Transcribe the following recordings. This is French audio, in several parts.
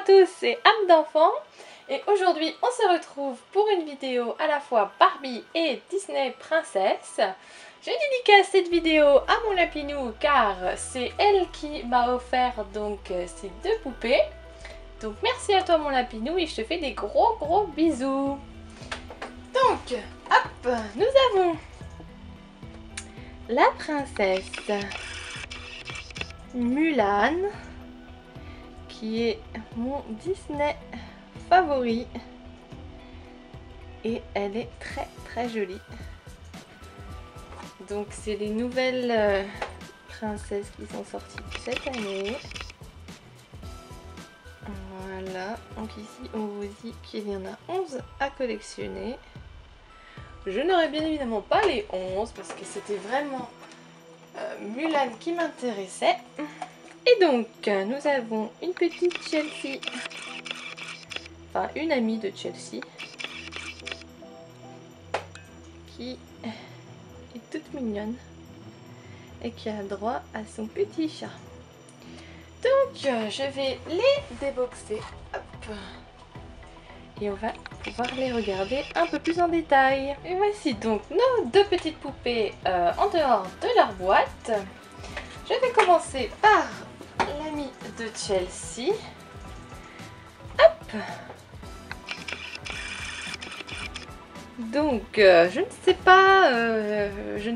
tous, c'est Âme d'enfant et aujourd'hui on se retrouve pour une vidéo à la fois Barbie et Disney Princesse. Je dédicace cette vidéo à mon lapinou car c'est elle qui m'a offert donc ces deux poupées. Donc merci à toi mon lapinou et je te fais des gros bisous. Donc hop, nous avons la princesse Mulan qui est mon Disney favori et elle est très jolie. Donc c'est les nouvelles princesses qui sont sorties cette année. Voilà, donc ici on vous dit qu'il y en a 11 à collectionner. Je n'aurais bien évidemment pas les 11 parce que c'était vraiment Mulan qui m'intéressait. Et donc nous avons une petite Chelsea, enfin une amie de Chelsea qui est toute mignonne et qui a droit à son petit chat. Donc je vais les déboxer, hop, et on va pouvoir les regarder un peu plus en détail. Et voici donc nos deux petites poupées en dehors de leur boîte. Je vais commencer par l'ami de Chelsea. Hop. Donc je ne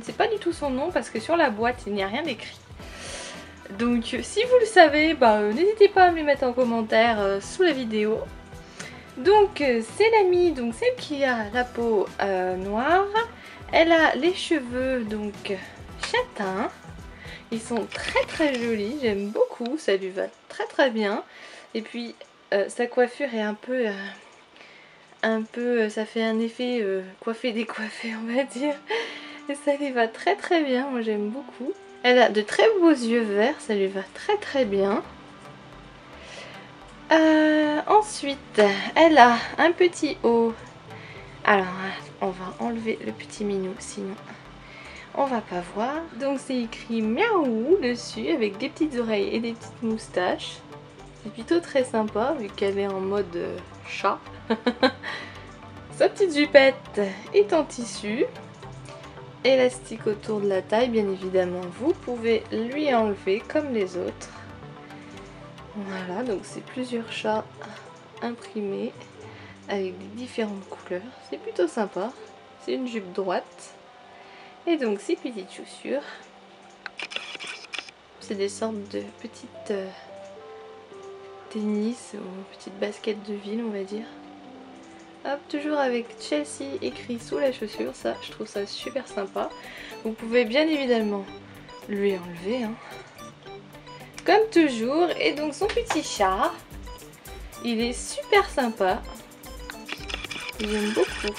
sais pas du tout son nom parce que sur la boîte il n'y a rien d'écrit. Donc si vous le savez, n'hésitez pas à me les mettre en commentaire sous la vidéo. Donc c'est l'amie, donc celle qui a la peau noire. Elle a les cheveux donc châtains. Ils sont très jolis, j'aime beaucoup, ça lui va très bien. Et puis sa coiffure est un peu, ça fait un effet coiffé décoiffé on va dire. Et ça lui va très bien, moi j'aime beaucoup. Elle a de très beaux yeux verts, ça lui va très bien. Ensuite, elle a un petit haut. Alors, on va enlever le petit minou, sinon on va pas voir. Donc c'est écrit miaou dessus avec des petites oreilles et des petites moustaches. C'est plutôt très sympa vu qu'elle est en mode chat. Sa petite jupette est en tissu. Élastique autour de la taille, bien évidemment. Vous pouvez lui enlever comme les autres. Voilà, donc c'est plusieurs chats imprimés avec des différentes couleurs. C'est plutôt sympa. C'est une jupe droite. Et donc ces petites chaussures. C'est des sortes de petites tennis ou petites baskets de ville, on va dire. Hop, toujours avec Chelsea écrit sous la chaussure. Ça, je trouve ça super sympa. Vous pouvez bien évidemment lui enlever, hein. Comme toujours. Et donc son petit chat, il est super sympa. J'aime beaucoup.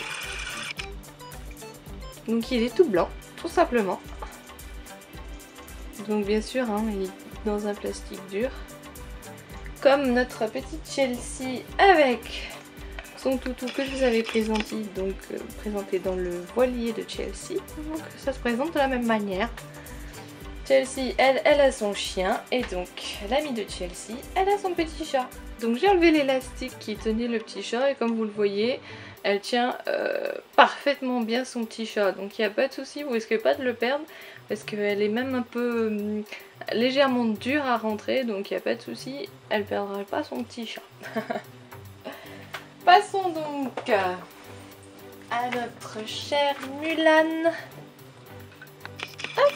Donc il est tout blanc, tout simplement. Donc bien sûr, hein, il est dans un plastique dur. Comme notre petite Chelsea avec son toutou que je vous avais présenté, donc présenté dans le voilier de Chelsea. Donc ça se présente de la même manière. Chelsea, elle a son chien et donc l'amie de Chelsea, elle a son petit chat. Donc j'ai enlevé l'élastique qui tenait le petit chat et comme vous le voyez, elle tient parfaitement bien son petit chat. Donc il n'y a pas de souci, vous risquez pas de le perdre parce qu'elle est même un peu légèrement dure à rentrer. Donc il n'y a pas de souci, elle ne perdra pas son petit chat. Passons donc à notre chère Mulan. Hop.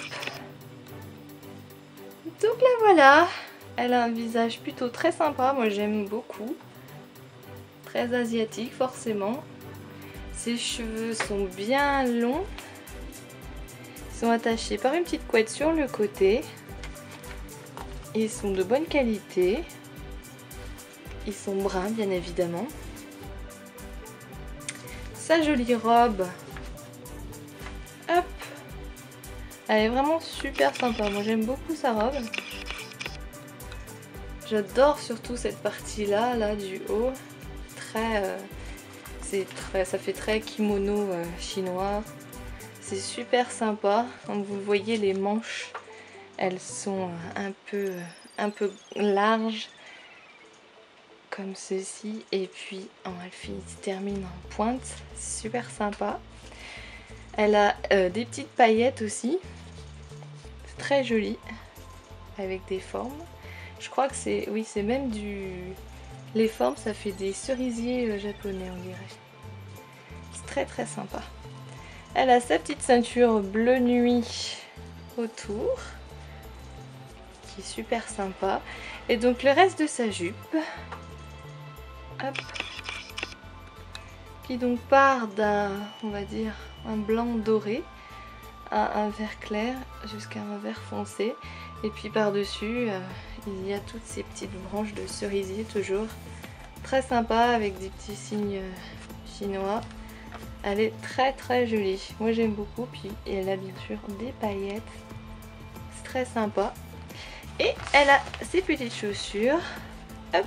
Donc là voilà, elle a un visage plutôt très sympa, moi j'aime beaucoup. Très asiatique forcément. Ses cheveux sont bien longs. Ils sont attachés par une petite couette sur le côté. Ils sont de bonne qualité. Ils sont bruns bien évidemment. Sa jolie robe. Hop. Elle est vraiment super sympa. Moi j'aime beaucoup sa robe. J'adore surtout cette partie là du haut. Ça fait très kimono chinois. C'est super sympa. Comme vous voyez, les manches, elles sont un peu larges. comme ceci. Et puis elle se termine en pointe, super sympa. Elle a des petites paillettes aussi, c'est très joli, avec des formes. Je crois que c'est, oui, c'est même les formes, ça fait des cerisiers japonais, on dirait. C'est très très sympa. Elle a sa petite ceinture bleu nuit autour, qui est super sympa. Et donc le reste de sa jupe, hop, qui donc part d'un, on va dire, un blanc doré à un vert clair jusqu'à un vert foncé. Et puis par-dessus, il y a toutes ces petites branches de cerisier, toujours très sympa, avec des petits signes chinois. Elle est très très jolie, moi j'aime beaucoup. Puis elle a bien sûr des paillettes, c'est très sympa. Et elle a ses petites chaussures, hop,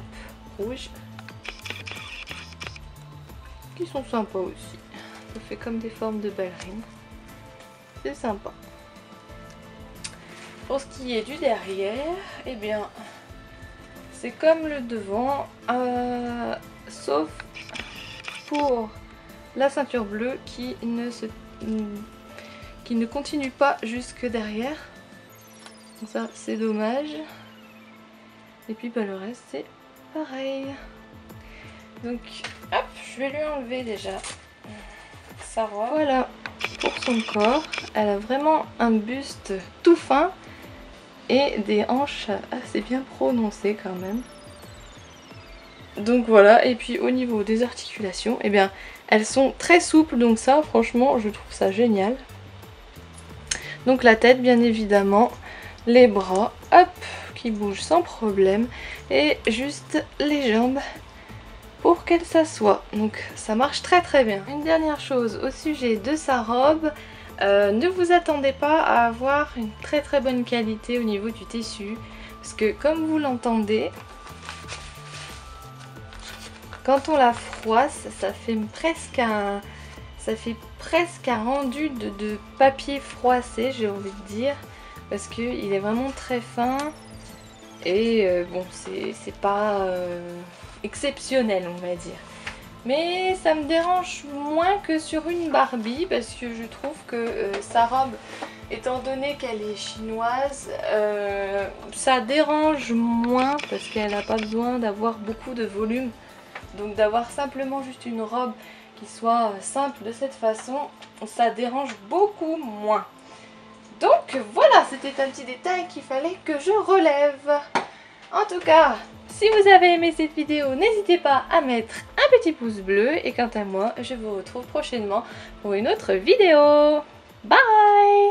rouges, qui sont sympas aussi. Ça fait comme des formes de ballerines, c'est sympa. Pour ce qui est du derrière, eh bien c'est comme le devant, sauf pour la ceinture bleue qui ne continue pas jusque derrière. Donc ça c'est dommage. Et puis le reste c'est pareil. Donc hop, je vais lui enlever déjà sa robe. Voilà pour son corps. Elle a vraiment un buste tout fin et des hanches assez bien prononcées quand même. Donc voilà, et puis au niveau des articulations, eh bien elles sont très souples, donc ça franchement je trouve ça génial. Donc la tête bien évidemment, les bras, hop, qui bougent sans problème, et juste les jambes pour qu'elle s'assoie. Donc ça marche très très bien. Une dernière chose au sujet de sa robe, ne vous attendez pas à avoir une très très bonne qualité au niveau du tissu, parce que comme vous l'entendez, quand on la froisse, ça fait presque un rendu de papier froissé, j'ai envie de dire, parce qu'il est vraiment très fin et bon, c'est pas exceptionnel, on va dire. Mais ça me dérange moins que sur une Barbie, parce que je trouve que sa robe, étant donné qu'elle est chinoise, ça dérange moins parce qu'elle n'a pas besoin d'avoir beaucoup de volume. Donc d'avoir simplement juste une robe qui soit simple de cette façon, ça dérange beaucoup moins. Donc voilà, c'était un petit détail qu'il fallait que je relève. En tout cas, si vous avez aimé cette vidéo, n'hésitez pas à mettre un petit pouce bleu. Et quant à moi, je vous retrouve prochainement pour une autre vidéo. Bye!